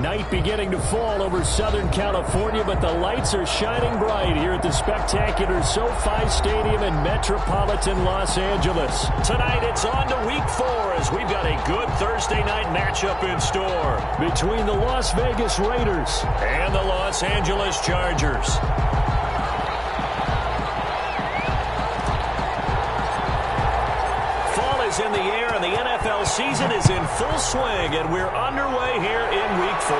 Night beginning to fall over Southern California, but the lights are shining bright here at the spectacular SoFi Stadium in metropolitan Los Angeles. Tonight it's on to Week 4 as we've got a good Thursday night matchup in store between the Las Vegas Raiders and the Los Angeles Chargers. Fall is in the air and the NFL season is in full swing, and we're underway here in Week 4.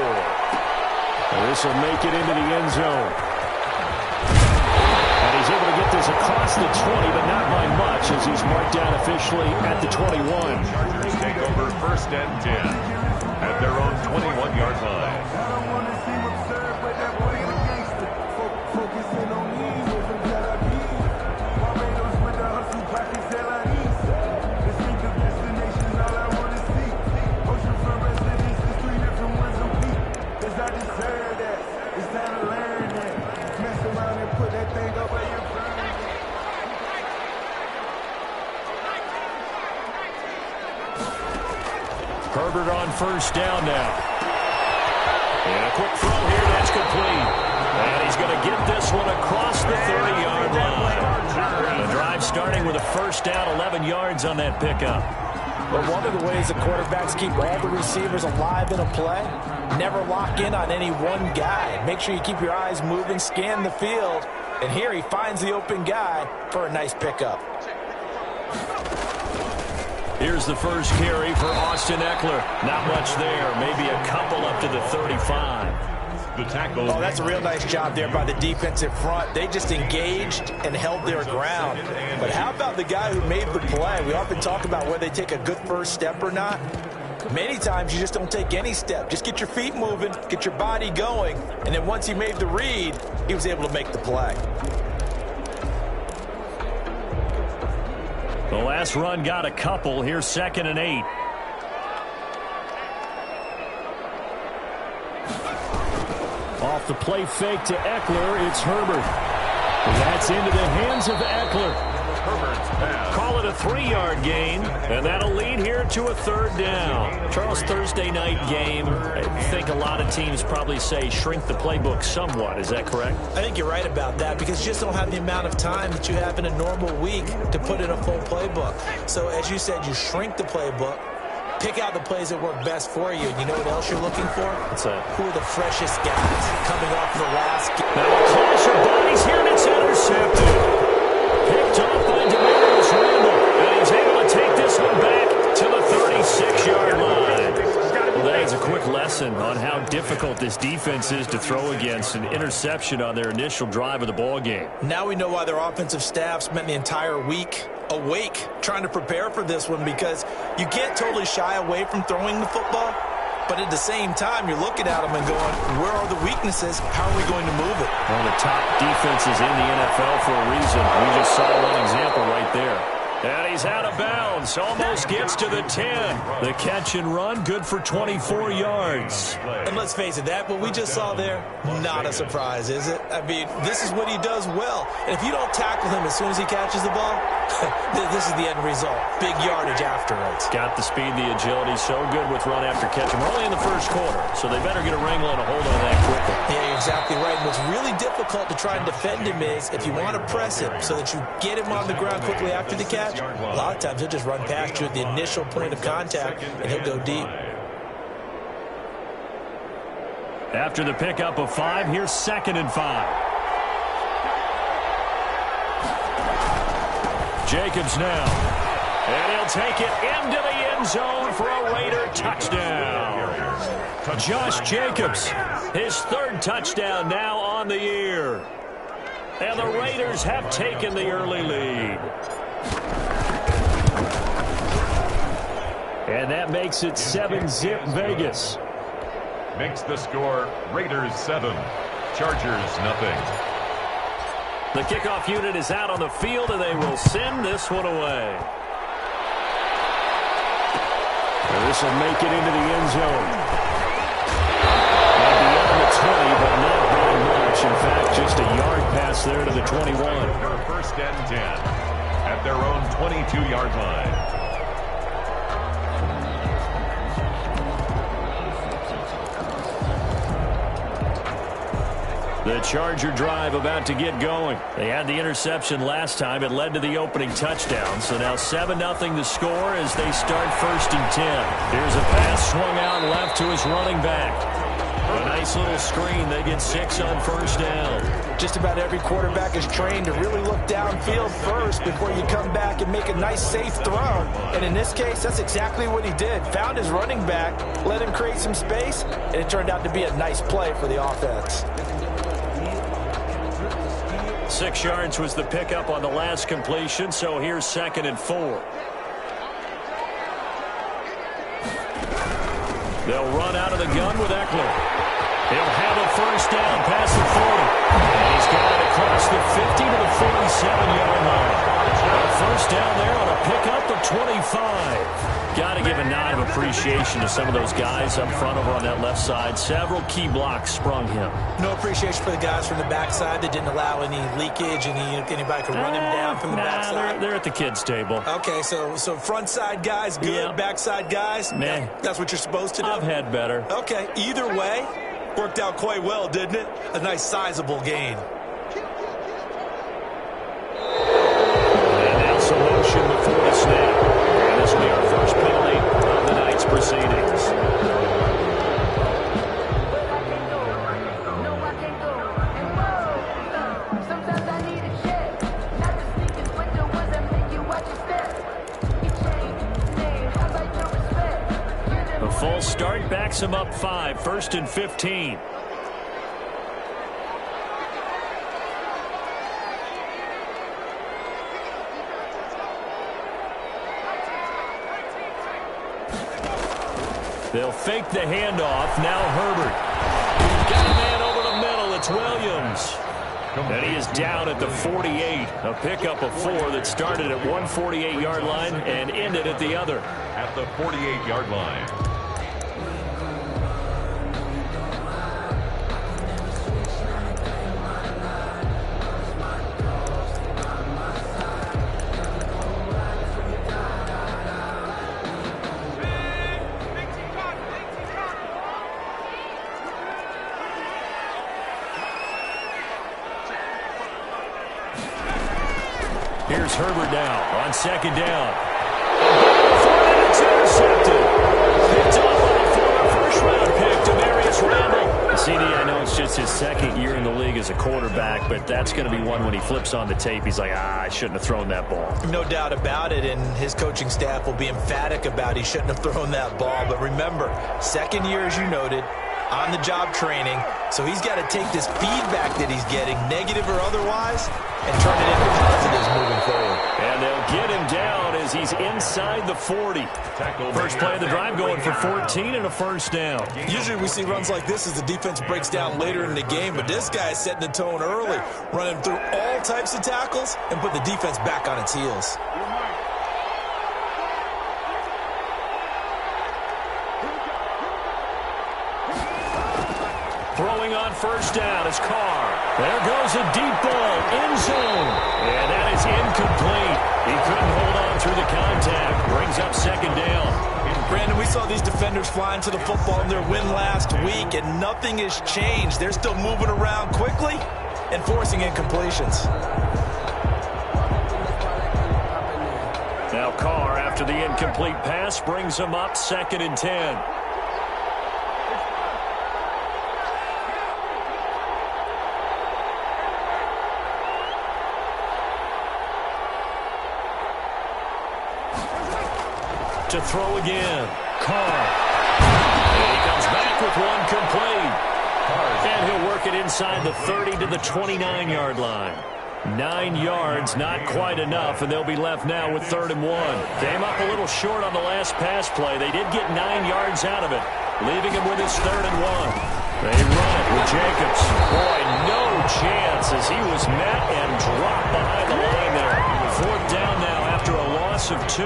This will make it into the end zone. And he's able to get this across the 20, but not by much as he's marked down officially at the 21. Chargers take over 1st and 10 at their own 21-yard line. Herbert on 1st down now. And a quick throw here, that's complete. And he's going to get this one across the 30-yard line. The drive starting with a 1st down, 11 yards on that pickup. But one of the ways the quarterbacks keep all the receivers alive in a play, never lock in on any one guy. Make sure you keep your eyes moving, scan the field. And here he finds the open guy for a nice pickup. Here's the first carry for Austin Eckler. Not much there. Maybe a couple up to the 35. The tackle. Oh, that's a real nice job there by the defensive front. They just engaged and held their ground. But how about the guy who made the play? We often talk about whether they take a good first step or not. Many times you just don't take any step. Just get your feet moving, get your body going, and then once he made the read, he was able to make the play. The last run got a couple. Here's 2nd and 8. Off the play fake to Eckler, it's Herbert. And that's into the hands of Eckler. Call it a 3-yard gain, and that'll lead here to a 3rd down. Charles, Thursday night game, I think a lot of teams probably say shrink the playbook somewhat. Is that correct? I think you're right about that because you just don't have the amount of time that you have in a normal week to put in a full playbook. So as you said, you shrink the playbook, pick out the plays that work best for you. And you know what else you're looking for? Who are the freshest guys coming off the last game? Now a clash of bodies here, and it's intercepted. Picked off by Demarius Randall, and he's able to take this one back to the 36-yard line. Well, that is a quick lesson on how difficult this defense is to throw against. An interception on their initial drive of the ball game. Now we know why their offensive staff spent the entire week awake trying to prepare for this one, because you can't totally shy away from throwing the football. But at the same time, you're looking at them and going, where are the weaknesses? How are we going to move it? One of the top defenses in the NFL for a reason. We just saw one example right there. And he's out of bounds. Almost gets to the 10. The catch and run, good for 24 yards. And let's face it, that what we just saw there, not a surprise, is it? I mean, this is what he does well. And if you don't tackle him as soon as he catches the ball, this is the end result. Big yardage afterwards. Got the speed, the agility, so good with run after catch. We're only in the first quarter, so they better get a wrangle and a hold on that quickly. Yeah, you're exactly right. And what's really difficult to try and defend him is if you want to press him so that you get him on the ground quickly after the catch, a lot of times he'll just run past you at the initial point of contact, and he'll go deep. After the pickup of 5, here's 2nd and 5. Jacobs now. And he'll take it into the end zone for a Raider touchdown. Josh Jacobs, his 3rd touchdown now on the year. And the Raiders have taken the early lead. And that makes it 7-zip Vegas. Makes the score Raiders 7, Chargers nothing. The kickoff unit is out on the field, and they will send this one away. And this will make it into the end zone. And beyond the 20, but not very much. In fact, just a yard pass there to the 21. 1st and 10 at their own 22-yard line. The Charger drive about to get going. They had the interception last time. It led to the opening touchdown. So now 7-0 the score as they start 1st and 10. Here's a pass swung out left to his running back. A nice little screen. They get 6 on 1st down. Just about every quarterback is trained to really look downfield first before you come back and make a nice, safe throw. And in this case, that's exactly what he did. Found his running back, let him create some space, and it turned out to be a nice play for the offense. 6 yards was the pickup on the last completion, so here's 2nd and 4. They'll run out of the gun with Eckler. He'll have a 1st down past the 40. And he's got it across the 50 to the 47-yard line. A 1st down there on a pickup of 25. Got to give a nod of appreciation to some of those guys up front over on that left side. Several key blocks sprung him. No appreciation for the guys from the backside that didn't allow any leakage, anybody could run him down from the backside. They're at the kids' table. Okay, so front side guys good, yeah. Backside guys, man, that's what you're supposed to do. I've had better. Okay, either way, worked out quite well, didn't it? A nice sizable gain. And now some motion before the snap. And this will be our first penalty of the night's proceedings. A full start backs him up 5, 1st and 15. They'll fake the handoff. Now Herbert. Got a man over the middle. It's Williams. And he is down at the 48. A pickup of 4 that started at 148-yard line and ended at the other. At the 48-yard line. Here's Herbert now on 2nd down. It's intercepted. Picked off by the former first-round pick, Demarius Randall. CD, I know it's just his 2nd year in the league as a quarterback, but that's going to be one when he flips on the tape. He's like, I shouldn't have thrown that ball. No doubt about it, and his coaching staff will be emphatic about he shouldn't have thrown that ball. But remember, 2nd year, as you noted, on-the-job training, so he's got to take this feedback that he's getting, negative or otherwise, and turn it into positives moving forward. And they'll get him down as he's inside the 40. First play of the drive going for 14 and a 1st down. Usually we see runs like this as the defense breaks down later in the game, but this guy is setting the tone early, running through all types of tackles and put the defense back on its heels. Throwing on 1st down is Carr. There goes a deep ball, end zone. And that is incomplete. He couldn't hold on through the contact. Brings up 2nd down. Brandon, we saw these defenders flying to the football in their win last week, and nothing has changed. They're still moving around quickly and forcing incompletions. Now Carr, after the incomplete pass, brings him up 2nd and 10. To throw again. Carr. And he comes back with one complete. And he'll work it inside the 30 to the 29-yard line. 9 yards, not quite enough, and they'll be left now with 3rd and 1. Came up a little short on the last pass play. They did get 9 yards out of it, leaving him with his 3rd and 1. They run it with Jacobs. Boy, no chance as he was met and dropped behind the line there. 4th down now after a loss of 2.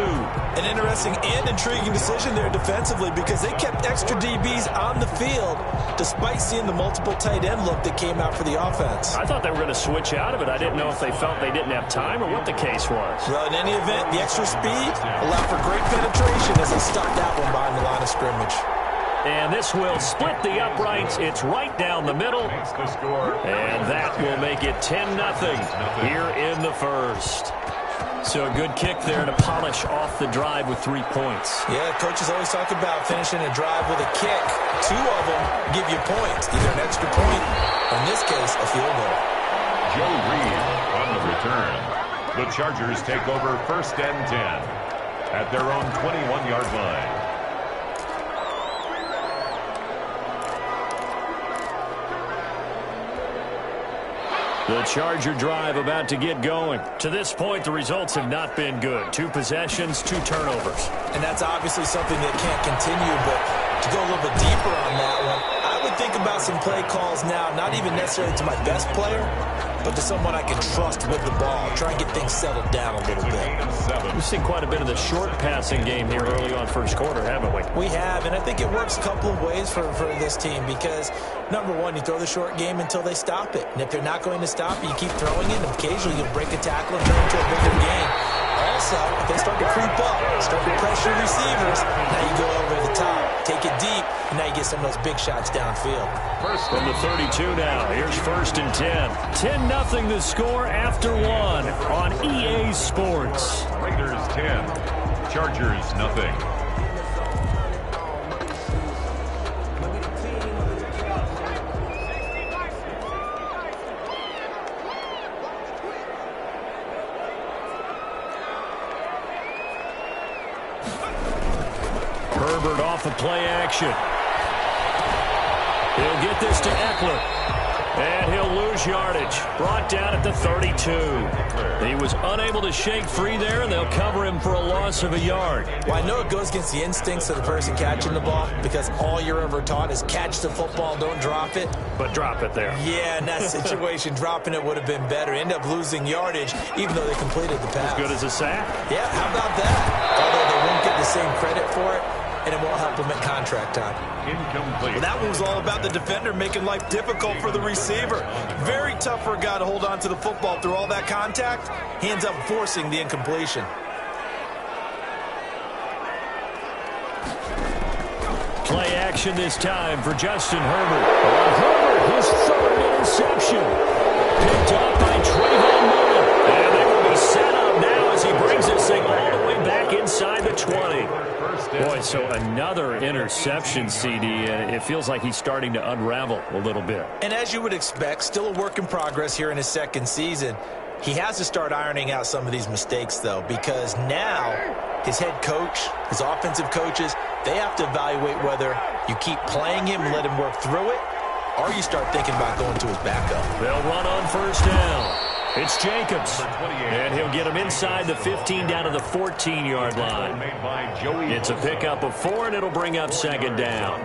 An interesting and intriguing decision there defensively because they kept extra DBs on the field despite seeing the multiple tight end look that came out for the offense. I thought they were going to switch out of it. I didn't know if they felt they didn't have time or what the case was. Well, in any event, the extra speed allowed for great penetration as they stopped that one behind the line of scrimmage. And this will split the uprights. It's right down the middle. And that will make it 10-0 here in the first. So a good kick there to polish off the drive with 3 points. Yeah, coaches always talk about finishing a drive with a kick. 2 of them give you points, either an extra point, or in this case, a field goal. Joe Reed on the return. The Chargers take over 1st and 10 at their own 21-yard line. The Charger drive about to get going. To this point, the results have not been good. 2 possessions, 2 turnovers. And that's obviously something that can't continue, but to go a little bit deeper on that one, I would think about some play calls now, not even necessarily to my best player, but to someone I can trust with the ball. Try and get things settled down a little bit. We've seen quite a bit of the short passing game here early on first quarter, haven't we? We have, and I think it works a couple of ways for this team because, number one, you throw the short game until they stop it. And if they're not going to stop it, you keep throwing it, and occasionally you'll break a tackle and turn it into a bigger game. Also, if they start to creep up, start to pressure receivers, now you go over the top, take it deep, and now you get some of those big shots downfield. From the 32 now, here's 1st and 10. 10-0 the score after 1 on EA Sports. Raiders 10, Chargers 0. Herbert off of play action. He'll get this to Eckler. And he'll lose yardage. Brought down at the 32. He was unable to shake free there, and they'll cover him for a loss of a yard. Well, I know it goes against the instincts of the person catching the ball because all you're ever taught is catch the football, don't drop it. But drop it there. Yeah, in that situation, dropping it would have been better. End up losing yardage, even though they completed the pass. As good as a sack? Yeah, how about that? Although they won't get the same credit for it, and it won't help them at contract time. Incomplete. Well, that one was all about the defender making life difficult for the receiver. Very tough for a guy to hold on to the football through all that contact. He ends up forcing the incompletion. Play action this time for Justin Herbert. Herbert, his 3rd interception. Picked up by Trayvon Mullen. And they will be set up now as he brings this thing all the way back inside the 20. Boy, so another interception, CD, and it feels like he's starting to unravel a little bit. And as you would expect, still a work in progress here in his 2nd season. He has to start ironing out some of these mistakes, though, because now his head coach, his offensive coaches, they have to evaluate whether you keep playing him and let him work through it, or you start thinking about going to his backup. They'll run on 1st down. It's Jacobs, and he'll get him inside the 15 down to the 14-yard line. It's a pickup of 4, and it'll bring up 2nd down.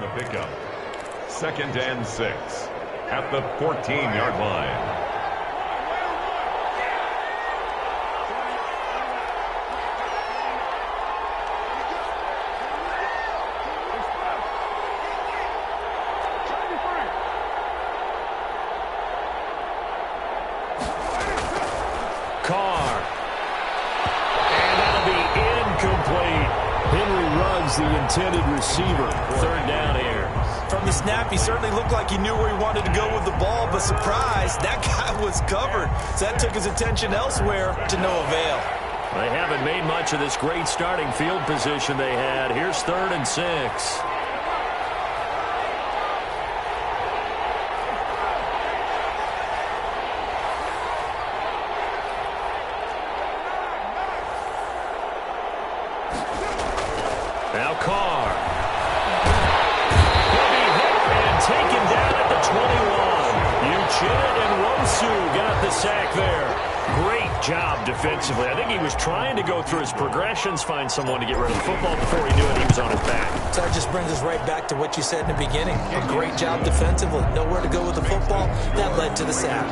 2nd and 6 at the 14-yard line. The intended receiver. 3rd down here. From the snap, he certainly looked like he knew where he wanted to go with the ball, but surprise, that guy was covered. So that took his attention elsewhere to no avail. They haven't made much of this great starting field position they had. Here's 3rd and 6. Now Carr. He'll be hit and taken down at the 21. Uchenna and Rosu got the sack there. Great job defensively. I think he was trying to go through his progressions, find someone to get rid of the football. Before he knew it, he was on his back. So that just brings us right back to what you said in the beginning. A great job defensively. Nowhere to go with the football. That led to the sack.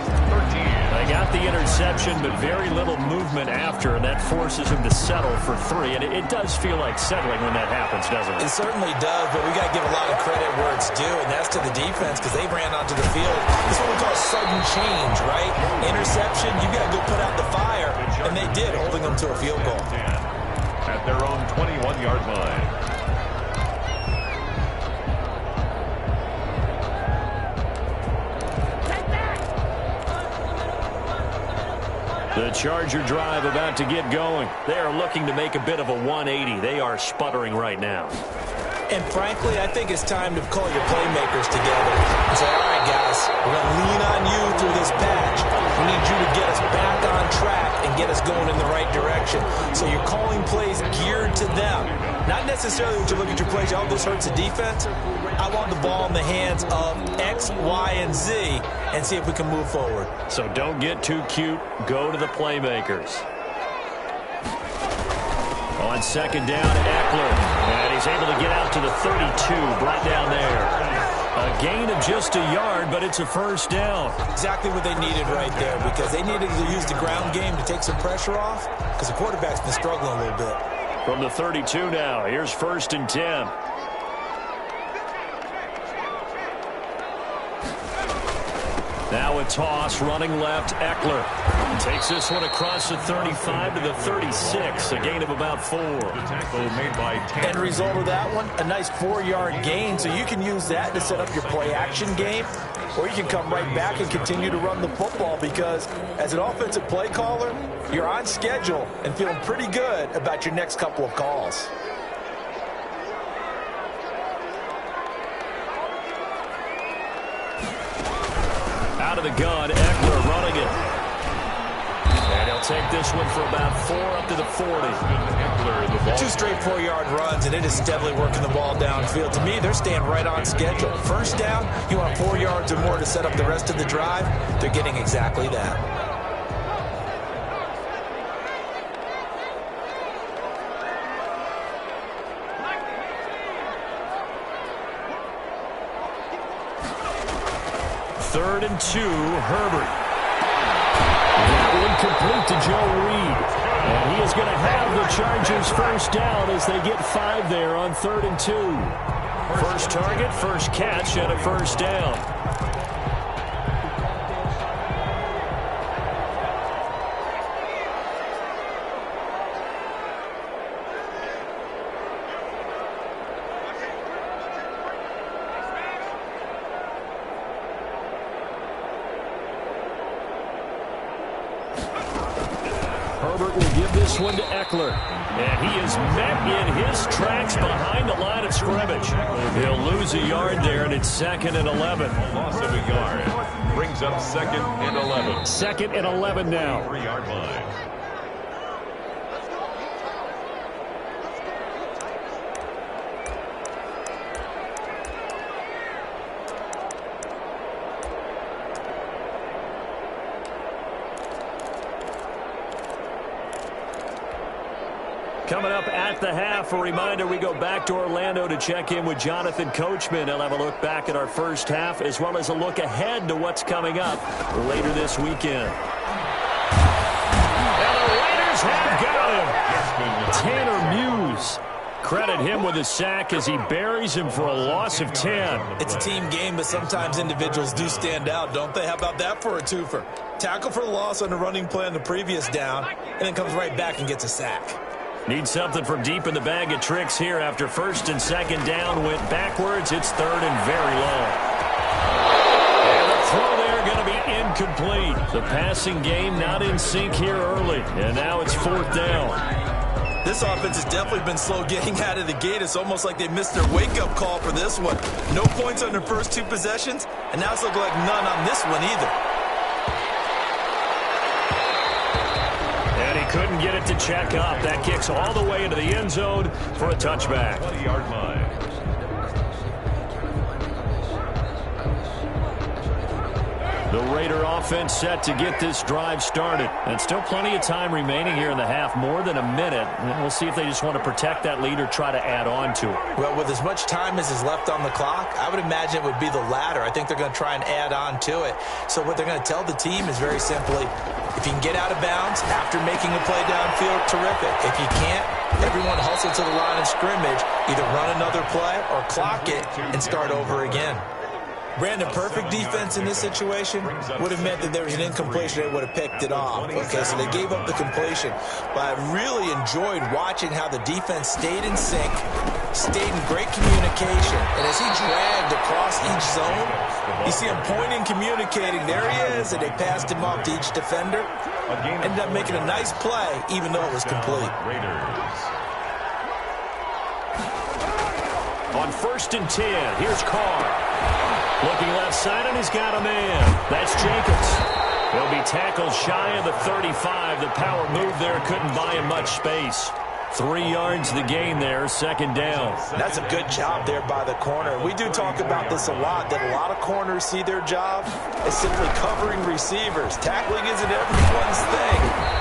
They got the interception, but very little movement after, and that forces him to settle for 3. And it does feel like settling when that happens, doesn't it? It certainly does, but we got to give a lot of credit where it's due, and that's to the defense because they ran onto the field. This is what we call sudden change, right? Interception, you got to go put out the fire, and they did, holding them to a field goal. At their own 21-yard line. The Charger drive about to get going. They are looking to make a bit of a 180. They are sputtering right now. And frankly, I think it's time to call your playmakers together and say, all right, guys, we're going to lean on you through this patch. We need you to get us back on track and get us going in the right direction. So you're calling plays geared to them. Not necessarily what you look at your plays, oh, this hurts the defense. I want the ball in the hands of X, Y, and Z and see if we can move forward. So don't get too cute. Go to the playmakers. On second down, Eckler. And he's able to get out to the 32, brought down there. A gain of just a yard, but it's a first down. Exactly what they needed right there, because they needed to use the ground game to take some pressure off, because the quarterback's been struggling a little bit. From the 32 now, here's 1st and 10. Now a toss, running left, Eckler. Takes this one across the 35 to the 36, a gain of about 4. The tackle made by 10. End result of that one, a nice 4-yard gain, so you can use that to set up your play-action game, or you can come right back and continue to run the football, because as an offensive play caller, you're on schedule and feeling pretty good about your next couple of calls. Out of the gun, Eckler running it. And he'll take this one for about 4 up to the 40. 2 straight 4-yard runs, and it is steadily working the ball downfield. To me, they're staying right on schedule. First down, you want 4 yards or more to set up the rest of the drive. They're getting exactly that. Third and 2, Herbert. That one complete to Joe Reed. And he is going to have the Chargers first down as they get 5 there on 3rd and 2. First target, first catch, and a first down. Herbert will give this one to Eckler. And he is met in his tracks behind the line of scrimmage. He'll lose a yard there, and it's 2nd and 11. Loss of a yard. Brings up 2nd and 11. 2nd and 11 now. 3-yard line. Coming up at the half, a reminder, we go back to Orlando to check in with Jonathan Coachman. He'll have a look back at our first half, as well as a look ahead to what's coming up later this weekend. And the Raiders have got him. Tanner Muse. Credit him with a sack as he buries him for a loss of 10. It's a team game, but sometimes individuals do stand out, don't they? How about that for a twofer? Tackle for the loss on the running play on the previous down, and then comes right back and gets a sack. Need something from deep in the bag of tricks here after 1st and 2nd down went backwards. It's 3rd and very long. And the throw there going to be incomplete. The passing game not in sync here early. And now it's 4th down. This offense has definitely been slow getting out of the gate. It's almost like they missed their wake-up call for this one. No points on their first 2 possessions, and now it's looking like none on this one either. And he couldn't get it to check up. That kicks all the way into the end zone for a touchback. 20-yard line. The Raider offense set to get this drive started. And still plenty of time remaining here in the half, more than a minute. And we'll see if they just want to protect that lead or try to add on to it. Well, with as much time as is left on the clock, I would imagine it would be the latter. I think they're going to try and add on to it. So what they're going to tell the team is very simply, if you can get out of bounds after making a play downfield, terrific. If you can't, everyone hustle to the line of scrimmage, either run another play or clock it and start over again. Brandon, perfect defense in this situation would have meant that there was an incompletion. They would have picked it off. Okay, so they gave up the completion. But I really enjoyed watching how the defense stayed in sync, stayed in great communication. And as he dragged across each zone, you see him pointing, communicating. There he is, and they passed him off to each defender. Ended up making a nice play, even though it was complete. On 1st and 10, here's Carr. Looking left side, and he's got a man. That's Jacobs. He'll be tackled shy of the 35. The power move there couldn't buy him much space. 3 yards the gain there, 2nd down. That's a good job there by the corner. We do talk about this a lot, that a lot of corners see their job as simply covering receivers. Tackling isn't everyone's thing.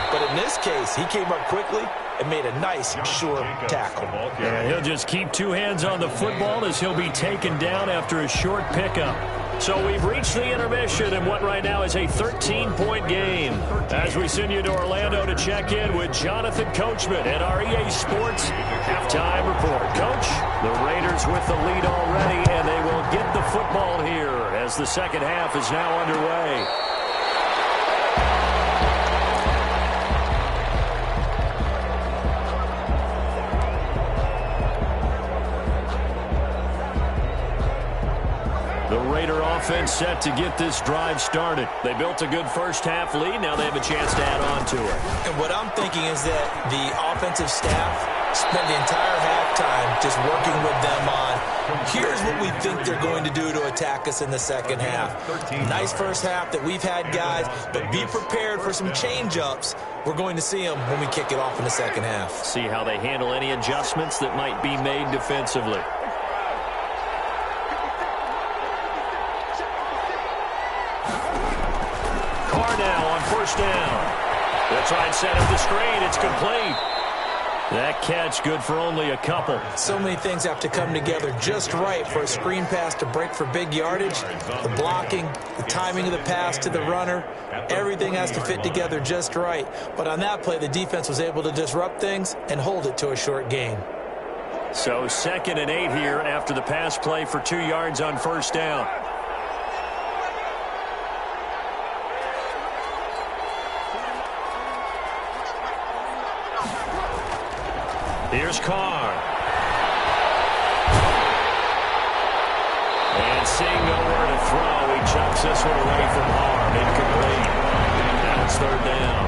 But in this case, he came up quickly and made a nice, sure tackle. And he'll just keep 2 hands on the football as he'll be taken down after a short pickup. So we've reached the intermission in what right now is a 13-point game. As we send you to Orlando to check in with Jonathan Coachman at our EA Sports Halftime Report. Coach, the Raiders with the lead already, and they will get the football here as the second half is now underway. The Raider offense set to get this drive started. They built a good first-half lead. Now they have a chance to add on to it. And what I'm thinking is that the offensive staff spent the entire halftime just working with them on, here's what we think they're going to do to attack us in the second half. Nice first half that we've had, guys, but be prepared for some change-ups. We're going to see them when we kick it off in the second half. See how they handle any adjustments that might be made defensively. Now on 1st down. They'll try and set up the screen. It's complete. That catch good for only a couple. So many things have to come together just right for a screen pass to break for big yardage. The blocking, the timing of the pass to the runner, everything has to fit together just right. But on that play, the defense was able to disrupt things and hold it to a short gain. So 2nd and 8 here after the pass play for 2 yards on 1st down. Here's Carr. And seeing nowhere to throw, he chucks this one away from harm. Incomplete. Now it's 3rd down.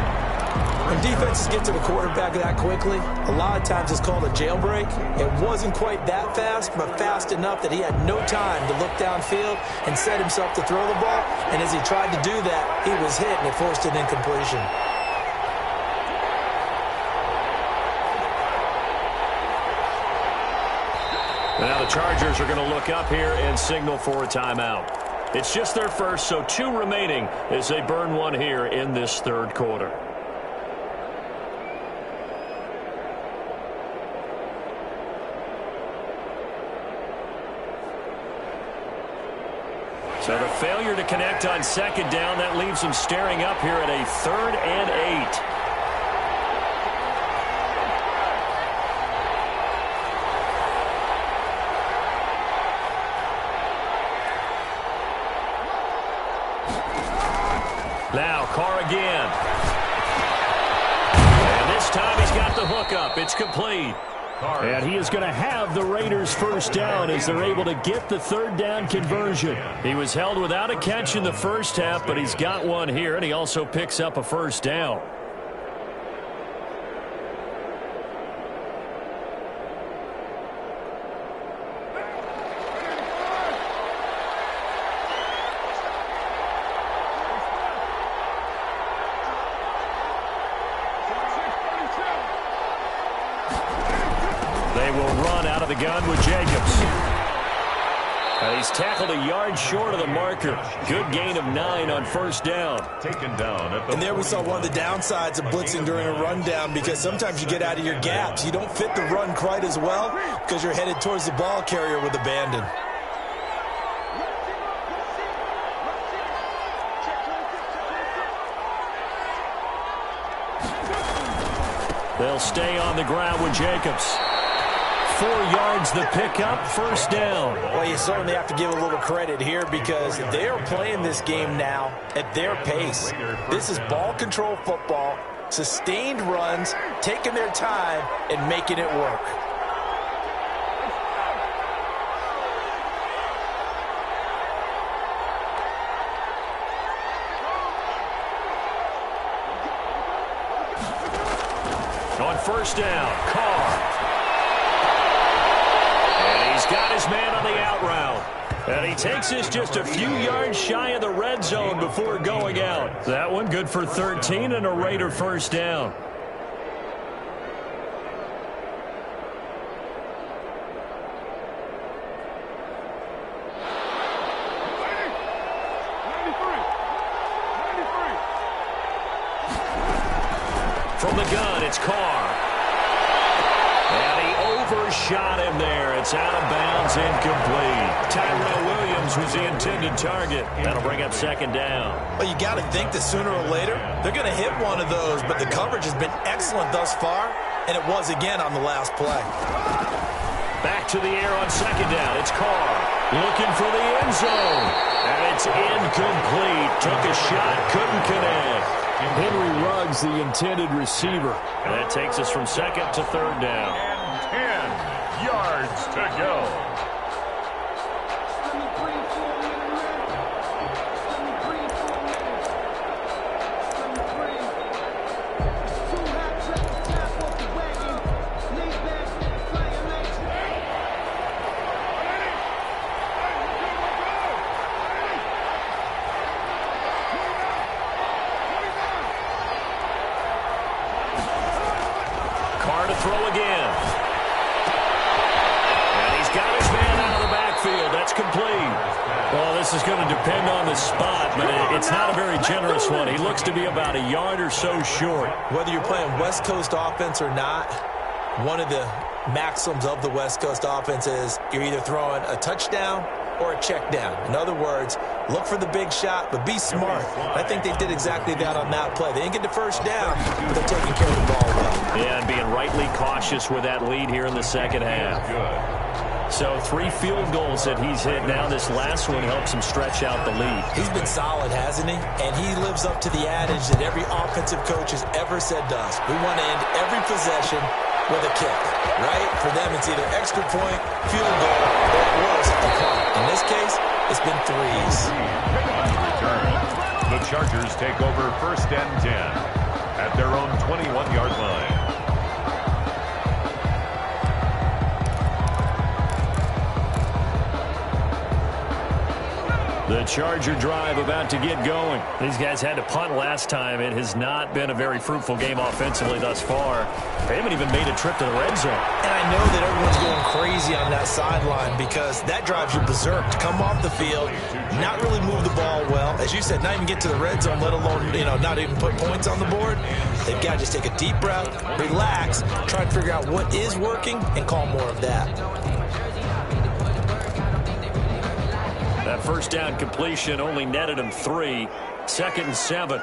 When defenses get to the quarterback that quickly, a lot of times it's called a jailbreak. It wasn't quite that fast, but fast enough that he had no time to look downfield and set himself to throw the ball. And as he tried to do that, he was hit and it forced an incompletion. Now the Chargers are going to look up here and signal for a timeout. It's just their first, so 2 remaining as they burn one here in this 3rd quarter. So the failure to connect on 2nd down, that leaves them staring up here at a 3rd and 8. Now, Carr again. And this time he's got the hook up. It's complete. And he is going to have the Raiders' first down as they're able to get the 3rd down conversion. He was held without a catch in the first half, but he's got one here, and he also picks up a first down. They will run out of the gun with Jacobs. And he's tackled a yard short of the marker. Good gain of 9 on 1st down. Taken down at the And there we saw one of the downsides of blitzing during a rundown, because sometimes you get out of your gaps. You don't fit the run quite as well because you're headed towards the ball carrier with abandon. They'll stay on the ground with Jacobs. 4 yards the pickup, 1st down. Well, you certainly have to give a little credit here because they are playing this game now at their pace. This is ball control football, sustained runs, taking their time and making it work. On first down, Carr. And he's got his man on the out route. And he takes this just a few yards shy of the red zone before going out. That one good for 13 and a Raider first down. From the gun, it's Carr. And he overshot him there. It's out of bounds, incomplete. Tyrell Williams was the intended target. That'll bring up second down. Well, you got to think that sooner or later they're going to hit one of those, but the coverage has been excellent thus far, and it was again on the last play. Back to the air on second down. It's Carr looking for the end zone. And it's incomplete. Took a shot, couldn't connect. Henry Ruggs, the intended receiver. And that takes us from second to third down. And 10 yards to go. Carr to throw again. And he's got his man out of the backfield. That's complete. Well, this is going to depend on the spot, but it's not a very generous one. He looks to be about a yard or so short. Whether you're playing West Coast offense or not, one of the maxims of the West Coast offense is you're either throwing a touchdown or a check down. In other words, look for the big shot, but be smart. I think they did exactly that on that play. They didn't get the first down, but they're taking care of the ball well. Yeah, and being rightly cautious with that lead here in the second half. So 3 field goals that he's hit now. This last one helps him stretch out the lead. He's been solid, hasn't he? And he lives up to the adage that every offensive coach has ever said to us. We want to end every possession with a kick, right? For them, it's either extra point, field goal, or worse, a punt. In this case, it's been threes. Return. The Chargers take over first and 10 at their own 21-yard line. The Charger drive about to get going. These guys had to punt last time. It has not been a very fruitful game offensively thus far. They haven't even made a trip to the red zone. And I know that everyone's going crazy on that sideline because that drives you berserk to come off the field, not really move the ball well. As you said, not even get to the red zone, let alone, not even put points on the board. They've got to just take a deep breath, relax, try and figure out what is working, and call more of that. That first down completion only netted him 3. 2nd and 7.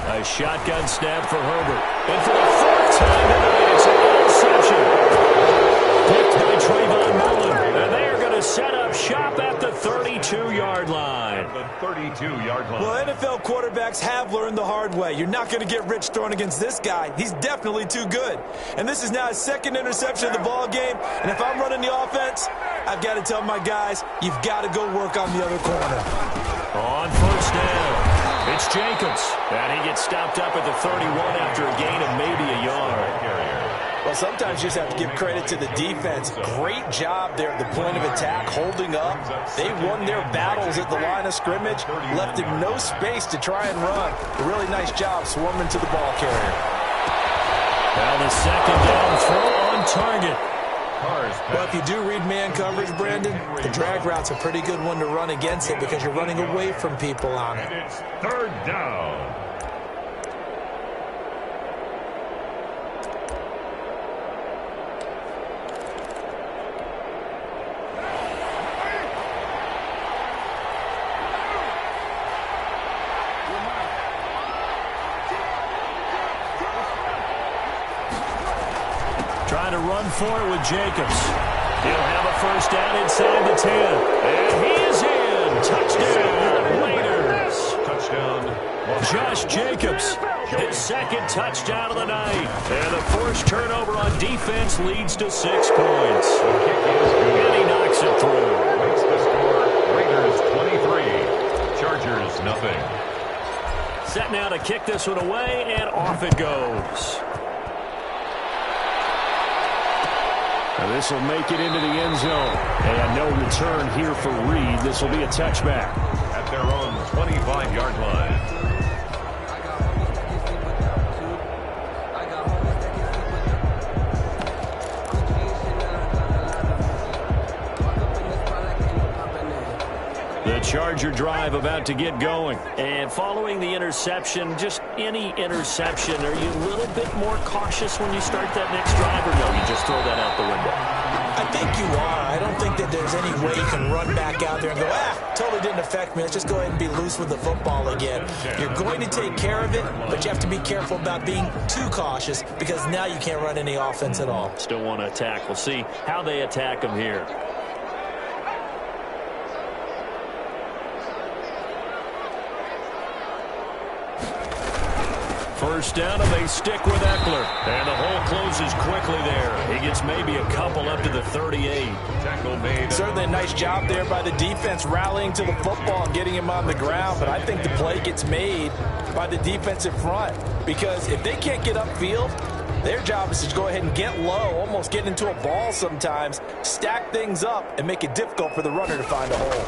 A shotgun snap for Herbert. And for the 4th time tonight, it's an interception. Picked by Trayvon Mullen. And they are going to set up shop at the 32-yard line. The 32-yard line. Well, NFL quarterbacks have learned the hard way. You're not going to get rich throwing against this guy. He's definitely too good. And this is now his 2nd interception of the ball game. And if I'm running the offense, I've got to tell my guys, you've got to go work on the other corner. On first down, it's Jacobs. And he gets stopped up at the 31 after a gain of maybe a yard. Well, sometimes you just have to give credit to the defense. Great job there at the point of attack, holding up. They won their battles at the line of scrimmage, left him no space to try and run. A really nice job swarming to the ball carrier. Now the 2nd down throw on target. Well, if you do read man coverage, Brandon, the drag route's a pretty good one to run against it because you're running away from people on it. It's 3rd down. Trying to run for it with Jacobs. He'll have a first down inside the 10. And he is in. Touchdown, Raiders. Touchdown. Josh Jacobs, his 2nd touchdown of the night. And the forced turnover on defense leads to 6 points. The kick is good. And he knocks it through. Makes the score Raiders 23, Chargers nothing. Set now to kick this one away, and off it goes. Now this will make it into the end zone. And no return here for Reed. This will be a touchback. At their own 25-yard line. The Charger drive about to get going. And following the interception, just any interception, are you a little bit more cautious when you start that next drive, or no, you just throw that out the window? I think you are. I don't think that there's any way you can run back out there and go, totally didn't affect me. Let's just go ahead and be loose with the football again. You're going to take care of it, but you have to be careful about being too cautious because now you can't run any offense at all. Still want to attack. We'll see how they attack them here. First down, and they stick with Eckler. And the hole closes quickly there. He gets maybe a couple up to the 38. Tackle made. Certainly a nice job there by the defense rallying to the football and getting him on the ground. But I think the play gets made by the defensive front. Because if they can't get upfield, their job is to go ahead and get low, almost get into a ball sometimes, stack things up, and make it difficult for the runner to find a hole.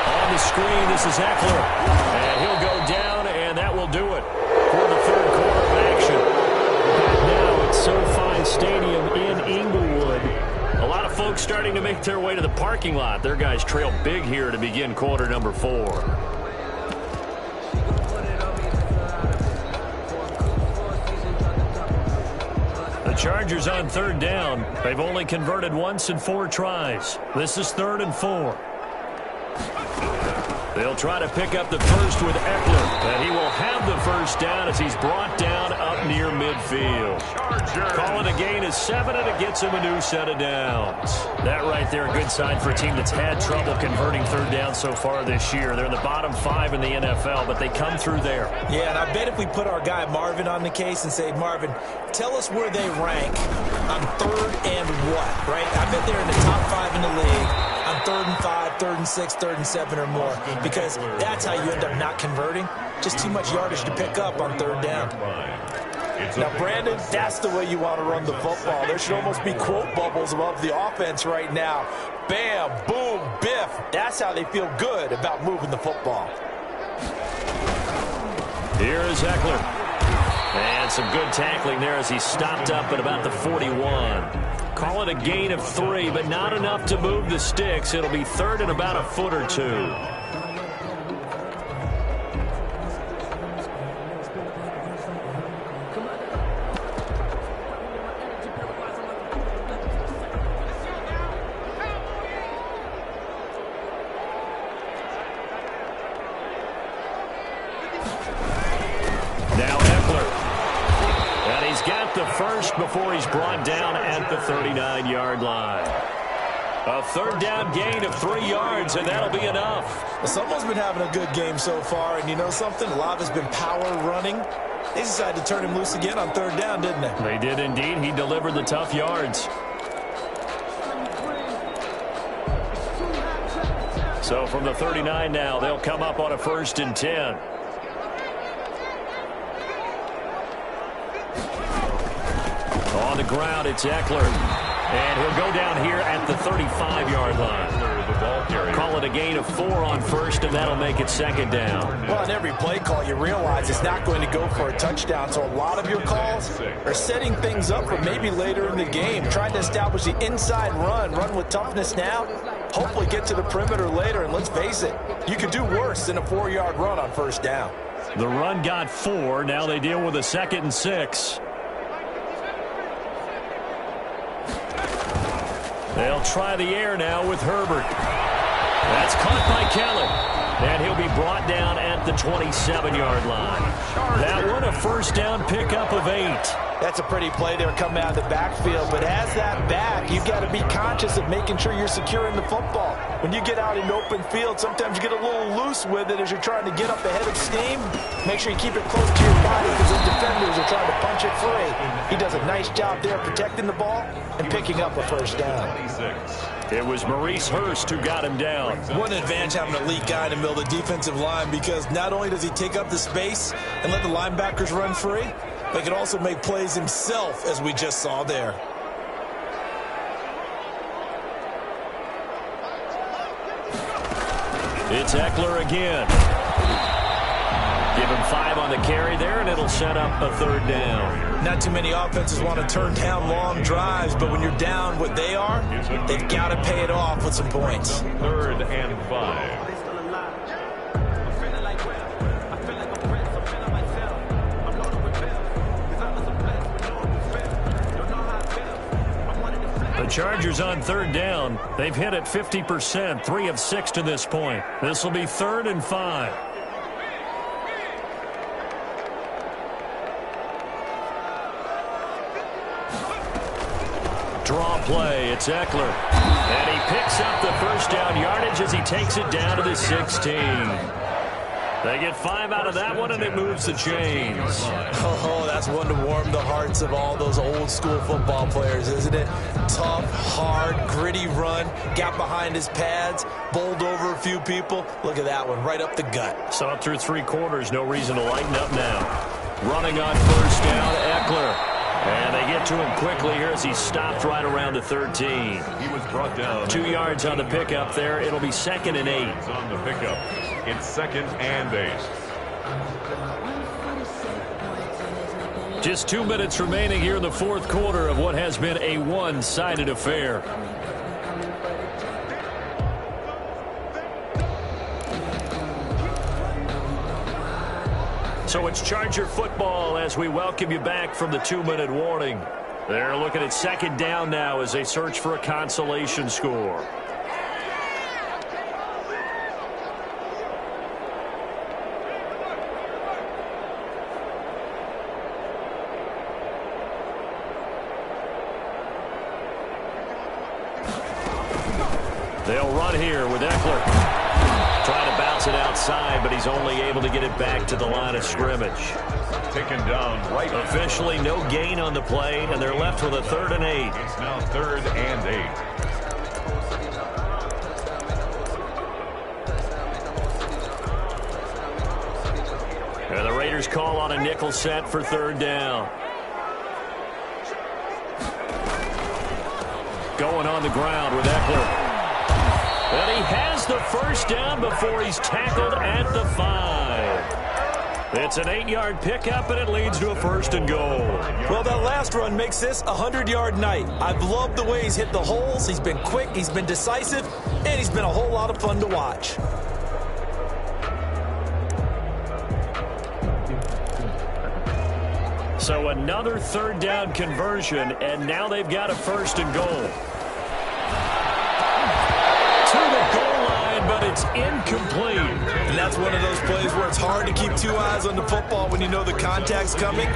On the screen, this is Eckler. And he'll go down, and that will do it for the third quarter of action. Now at SoFi Stadium in Inglewood. A lot of folks starting to make their way to the parking lot. Their guys trail big here to begin quarter number 4. The Chargers on third down. They've only converted once in 4 tries. This is 3rd and 4. They'll try to pick up the first with Eckler, and he will have the first down as he's brought down up near midfield. Call it a gain of 7, and it gets him a new set of downs. That right there, a good sign for a team that's had trouble converting third down so far this year. They're in the bottom 5 in the NFL, but they come through there. Yeah, and I bet if we put our guy Marvin on the case and say, Marvin, tell us where they rank on 3rd and what, right? I bet they're in the top 5 in the league. On 3rd and 5, 3rd and 6, 3rd and 7 or more. Because that's how you end up not converting. Just too much yardage to pick up on 3rd down. Now, Brandon, that's the way you want to run the football. There should almost be quote bubbles above the offense right now. Bam, boom, biff. That's how they feel good about moving the football. Here is Eckler. And some good tackling there as he stopped up at about the 41. Call it a gain of 3, but not enough to move the sticks. It'll be 3rd and about a foot or 2. Now Eckler. And he's got the first before he's brought down at the 39-yard line. A 3rd down gain of 3 yards, and that'll be enough. Well, someone's been having a good game so far, and you know something? A lot has been power running. They decided to turn him loose again on 3rd down, didn't they? They did indeed. He delivered the tough yards. So from the 39 now, they'll come up on a 1st and 10. On the ground, it's Eckler. And he'll go down here at the 35-yard line. Call it a gain of 4 on 1st, and that'll make it 2nd down. Well, on every play call, you realize it's not going to go for a touchdown. So a lot of your calls are setting things up for maybe later in the game, trying to establish the inside run with toughness now, hopefully get to the perimeter later. And let's face it, you could do worse than a 4-yard run on 1st down. The run got 4. Now they deal with a 2nd and 6. They'll try the air now with Herbert. That's caught by Kelly. And he'll be brought down at the 27-yard line. That one a 1st down pickup of 8. That's a pretty play there coming out of the backfield. But as that back, you've got to be conscious of making sure you're securing the football. When you get out in open field, sometimes you get a little loose with it as you're trying to get up ahead of steam. Make sure you keep it close to your body because the defenders are trying to punch it free. He does a nice job there protecting the ball and picking up a 1st down. It was Maurice Hurst who got him down. What an advantage having an elite guy in the middle of the defensive line, because not only does he take up the space and let the linebackers run free, but he can also make plays himself, as we just saw there. It's Eckler again. Give him 5 on the carry there, and it'll set up a 3rd down. Not too many offenses want to turn down long drives, but when you're down what they are, they've got to pay it off with some points. 3rd and 5. The Chargers on 3rd down. They've hit it 50%, 3 of 6 to this point. This will be 3rd and 5. Draw play, it's Eckler. And he picks up the 1st down yardage as he takes it down to the 16. They get 5 out of that one, and it moves the chains. Oh, that's one to warm the hearts of all those old school football players, isn't it? Tough, hard, gritty run, got behind his pads, bowled over a few people. Look at that one, right up the gut. So up through 3 quarters, no reason to lighten up now. Running on 1st down, Eckler. And they get to him quickly here as he stopped right around the 13. He was brought down. 2 yards on the pickup there. It'll be 2nd and 8. On the pickup. It's 2nd and 8. Just 2 minutes remaining here in the 4th quarter of what has been a one-sided affair. So it's Charger football as we welcome you back from the 2-minute warning. They're looking at 2nd down now as they search for a consolation score. They'll run here with Eckler. Trying to bounce it outside, but he's only able to get it back to the line of scrimmage. Taken down right. Officially no gain on the play, and they're left with a 3rd and 8. It's now 3rd and 8. And the Raiders call on a nickel set for 3rd down. Going on the ground with Eckler. And he has the 1st down before he's tackled at the 5. It's an 8-yard pickup, and it leads to a 1st and goal. Well, that last run makes this a 100-yard night. I've loved the way he's hit the holes. He's been quick, he's been decisive, and he's been a whole lot of fun to watch. So another 3rd down conversion, and now they've got a 1st and goal. To the goal line, but it's incomplete. And that's one of those plays where it's hard to keep 2 eyes on the football when you know the contact's coming,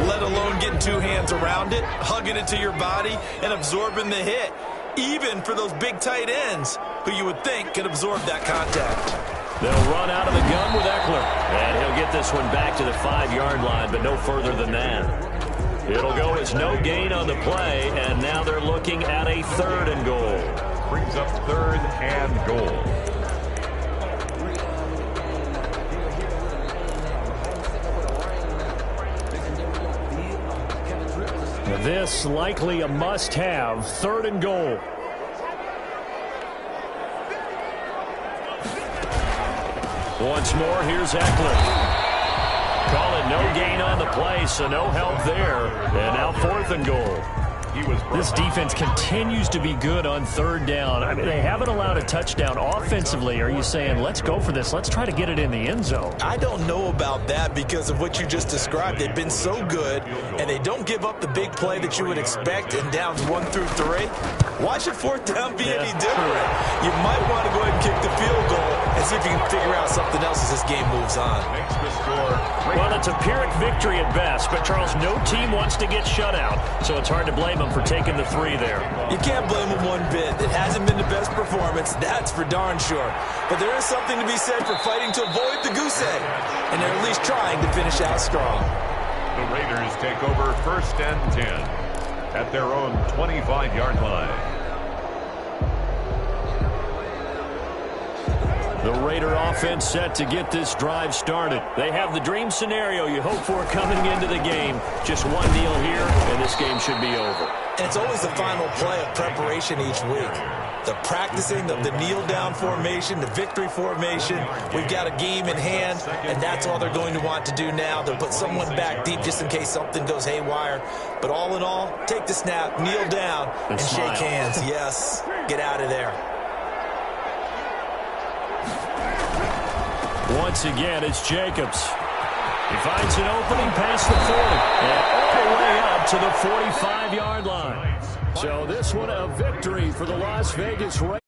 let alone getting 2 hands around it, hugging it to your body, and absorbing the hit. Even for those big tight ends who you would think could absorb that contact. They'll run out of the gun with Eckler. And he'll get this one back to the 5-yard line, but no further than that. It'll go as no gain on the play, and now they're looking at a 3rd and goal. Brings up 3rd and goal. This likely a must-have 3rd and goal. Once more, here's Eckler. Call it no gain on the play, so no help there. And now 4th and goal. This defense continues to be good on 3rd down. I mean, they haven't allowed a touchdown offensively. Are you saying, let's go for this, let's try to get it in the end zone? I don't know about that because of what you just described. They've been so good, and they don't give up the big play that you would expect in downs 1 through 3. Why should 4th down be any different? You might want to go ahead and kick the field goal and see if you can figure out something else as this game moves on. Makes the score. Well, it's a Pyrrhic victory at best, but Charles, no team wants to get shut out, so it's hard to blame them for taking the 3 there. You can't blame them one bit. It hasn't been the best performance, that's for darn sure. But there is something to be said for fighting to avoid the goose egg, and they're at least trying to finish out strong. The Raiders take over 1st and 10 at their own 25-yard line. The Raider offense set to get this drive started. They have the dream scenario you hope for coming into the game. Just one kneel here, and this game should be over. And it's always the final play of preparation each week. The practicing of the kneel-down formation, the victory formation. We've got a game in hand, and that's all they're going to want to do now. They'll put someone back deep just in case something goes haywire. But all in all, take the snap, kneel down, and shake hands. Yes, get out of there. Once again, it's Jacobs. He finds an opening past the 40 and all the way up to the 45-yard line. So this one a victory for the Las Vegas Raiders.